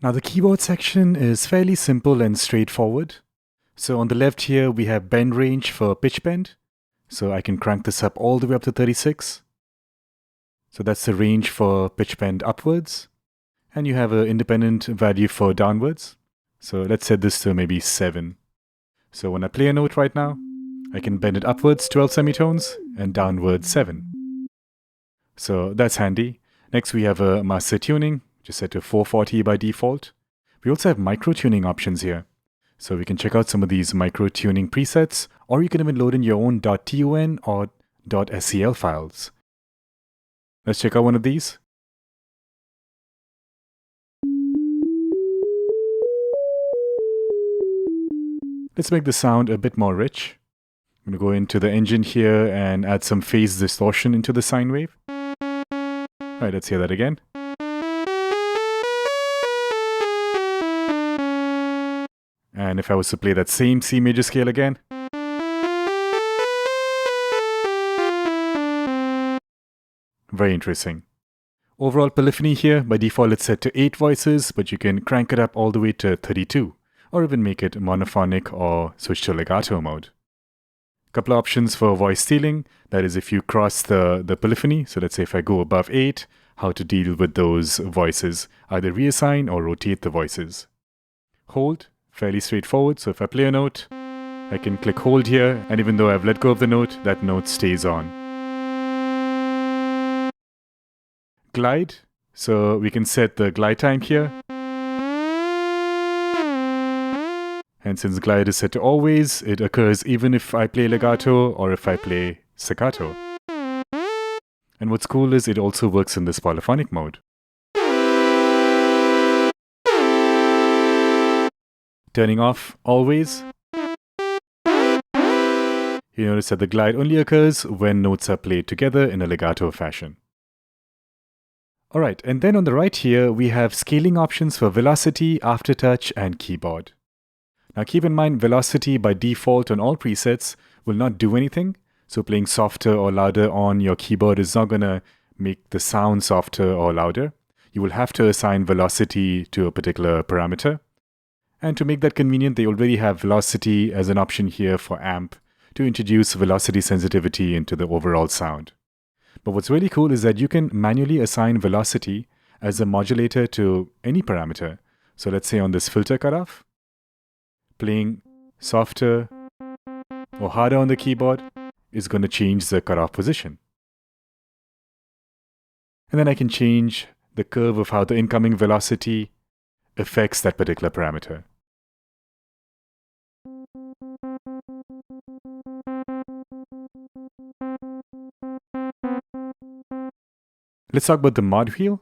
Now the keyboard section is fairly simple and straightforward. So on the left here we have bend range for pitch bend. So I can crank this up all the way up to 36. So that's the range for pitch bend upwards. And you have an independent value for downwards. So let's set this to maybe 7. So when I play a note right now, I can bend it upwards 12 semitones and downwards 7. So that's handy. Next we have a master tuning, which is set to 440 by default. We also have micro tuning options here. So we can check out some of these micro tuning presets, or you can even load in your own .tun or .scl files. Let's check out one of these. Let's make the sound a bit more rich. I'm going to go into the engine here and add some phase distortion into the sine wave. Alright, let's hear that again. And if I was to play that same C major scale again. Very interesting. Overall polyphony here, by default it's set to 8 voices, but you can crank it up all the way to 32, or even make it monophonic or switch to legato mode. Couple of options for voice stealing, that is if you cross the polyphony, so let's say if I go above 8, how to deal with those voices, either reassign or rotate the voices. Hold, fairly straightforward, so if I play a note, I can click hold here, and even though I've let go of the note, that note stays on. Glide, so we can set the glide time here. And since glide is set to always, it occurs even if I play legato or if I play staccato. And what's cool is it also works in this polyphonic mode. Turning off always. You notice that the glide only occurs when notes are played together in a legato fashion. Alright, and then on the right here, we have scaling options for velocity, aftertouch, and keyboard. Now keep in mind, velocity by default on all presets will not do anything. So playing softer or louder on your keyboard is not going to make the sound softer or louder. You will have to assign velocity to a particular parameter. And to make that convenient, they already have velocity as an option here for amp to introduce velocity sensitivity into the overall sound. But what's really cool is that you can manually assign velocity as a modulator to any parameter. So let's say on this filter cutoff, playing softer or harder on the keyboard is going to change the cutoff position. And then I can change the curve of how the incoming velocity affects that particular parameter. Let's talk about the mod wheel.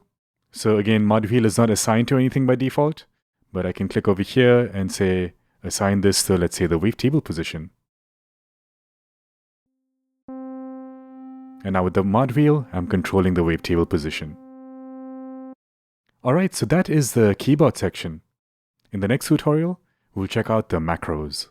So again, mod wheel is not assigned to anything by default, but I can click over here and say, assign this to, let's say, the wavetable position. And now with the mod wheel, I'm controlling the wavetable position. Alright, so that is the keyboard section. In the next tutorial, we'll check out the macros.